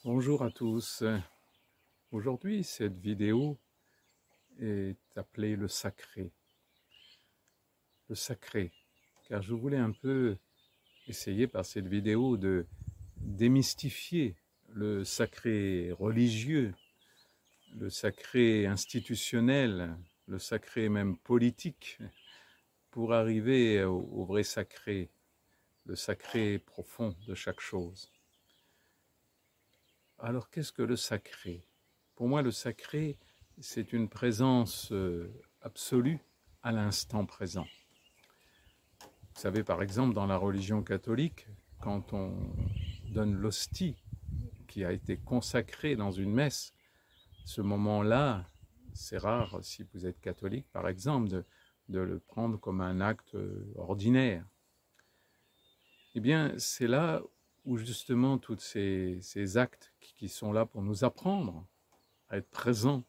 Bonjour à tous. Aujourd'hui, cette vidéo est appelée le sacré. Le sacré, car je voulais un peu essayer par cette vidéo de démystifier le sacré religieux, le sacré institutionnel, le sacré même politique, pour arriver au vrai sacré, le sacré profond de chaque chose. Alors, qu'est-ce que le sacré? Pour moi, le sacré, c'est une présence absolue à l'instant présent. Vous savez, par exemple, dans la religion catholique, quand on donne l'hostie qui a été consacrée dans une messe, ce moment-là, c'est rare, si vous êtes catholique, par exemple, de le prendre comme un acte ordinaire. Eh bien, c'est là où justement tous ces actes qui sont là pour nous apprendre à être présents,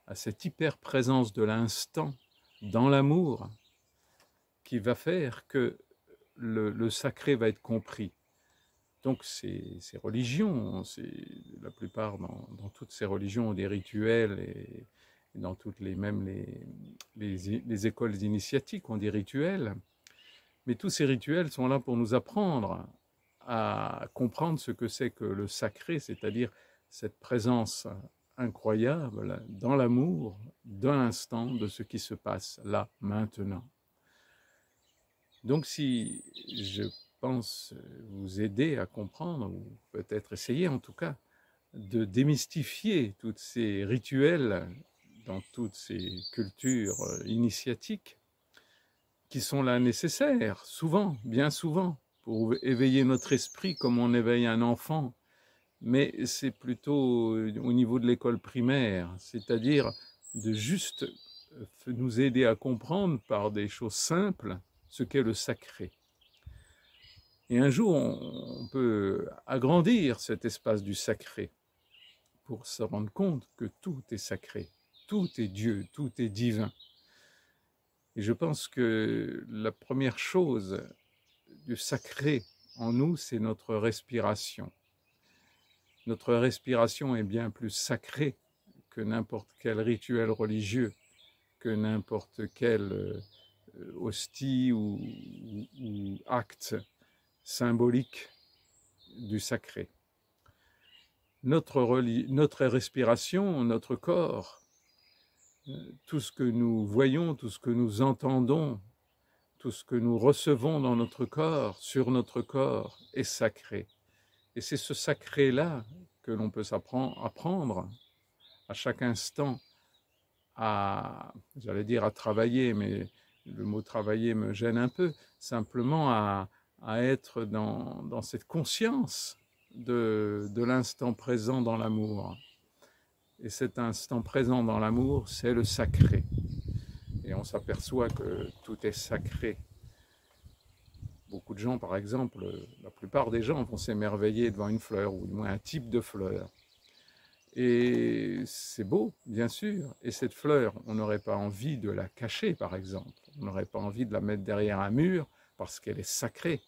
à cette hyper-présence de l'instant, dans l'amour, qui va faire que le sacré va être compris. Donc ces religions, la plupart dans toutes ces religions ont des rituels et dans toutes même les écoles initiatiques ont des rituels. Mais tous ces rituels sont là pour nous apprendre à comprendre ce que c'est que le sacré, c'est-à-dire cette présence incroyable dans l'amour de l'instant de ce qui se passe là, maintenant. Donc si je pense vous aider à comprendre, ou peut-être essayer en tout cas, de démystifier tous ces rituels dans toutes ces cultures initiatiques qui sont là nécessaires, souvent, bien souvent, pour éveiller notre esprit comme on éveille un enfant. Mais c'est plutôt au niveau de l'école primaire, c'est-à-dire de juste nous aider à comprendre par des choses simples ce qu'est le sacré. Et un jour, on peut agrandir cet espace du sacré pour se rendre compte que tout est sacré, tout est Dieu, tout est divin. Et je pense que la première chose du sacré en nous, c'est notre respiration. Notre respiration est bien plus sacrée que n'importe quel rituel religieux, que n'importe quel hostie ou acte symbolique du sacré. Notre respiration, notre corps, tout ce que nous voyons, tout ce que nous entendons, tout ce que nous recevons dans notre corps, sur notre corps, est sacré. Et c'est ce sacré-là que l'on peut apprendre à chaque instant j'allais dire à travailler, mais le mot travailler me gêne un peu, simplement à être dans cette conscience de l'instant présent dans l'amour. Et cet instant présent dans l'amour, c'est le sacré. Et on s'aperçoit que tout est sacré. Beaucoup de gens, par exemple, la plupart des gens vont s'émerveiller devant une fleur, ou du moins un type de fleur. Et c'est beau, bien sûr. Et cette fleur, on n'aurait pas envie de la cacher, par exemple. On n'aurait pas envie de la mettre derrière un mur parce qu'elle est sacrée.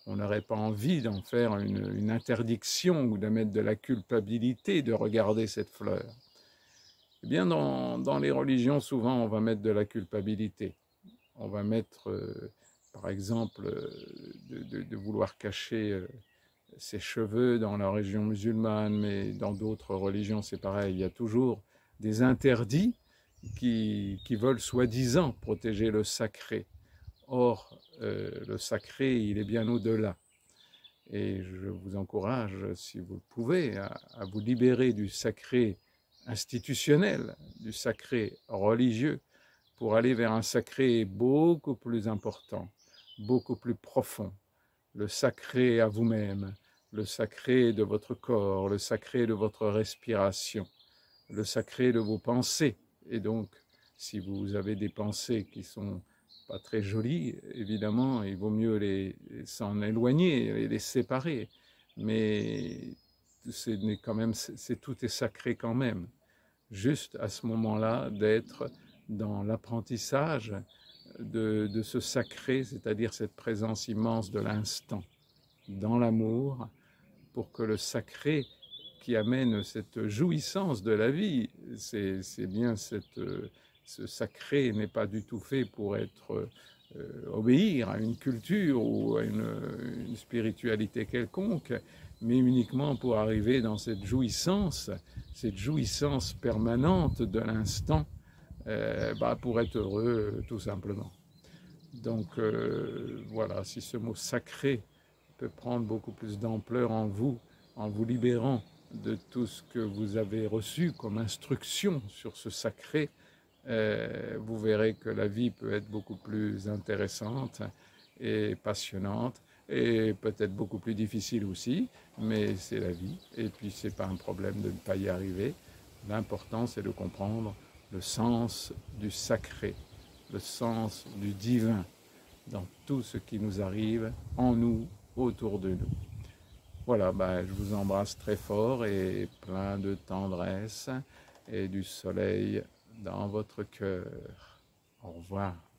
On n'aurait pas envie d'en faire une interdiction ou de mettre de la culpabilité de regarder cette fleur. Eh bien, dans les religions, souvent, on va mettre de la culpabilité. On va mettre, par exemple, de vouloir cacher ses cheveux dans la religion musulmane, mais dans d'autres religions, c'est pareil. Il y a toujours des interdits qui veulent soi-disant protéger le sacré. Or, le sacré, il est bien au-delà. Et je vous encourage, si vous le pouvez, à vous libérer du sacré institutionnel, du sacré religieux, pour aller vers un sacré beaucoup plus important, beaucoup plus profond, le sacré à vous-même, le sacré de votre corps, le sacré de votre respiration, le sacré de vos pensées. Et donc, si vous avez des pensées qui sont pas très jolies, évidemment, il vaut mieux s'en éloigner, les séparer. Mais tout est sacré quand même. Juste à ce moment-là, d'être dans l'apprentissage de ce sacré, c'est-à-dire cette présence immense de l'instant, dans l'amour, pour que le sacré qui amène cette jouissance de la vie. C'est bien ce sacré n'est pas du tout fait pour être obéir à une culture ou à une spiritualité quelconque, mais uniquement pour arriver dans cette jouissance permanente de l'instant, pour être heureux tout simplement. Donc voilà, si ce mot sacré peut prendre beaucoup plus d'ampleur en vous libérant de tout ce que vous avez reçu comme instruction sur ce sacré, vous verrez que la vie peut être beaucoup plus intéressante et passionnante, et peut-être beaucoup plus difficile aussi, mais c'est la vie, et puis c'est pas un problème de ne pas y arriver. L'important, c'est de comprendre le sens du sacré, le sens du divin dans tout ce qui nous arrive, en nous, autour de nous. Voilà, je vous embrasse très fort et plein de tendresse et du soleil dans votre cœur. Au revoir.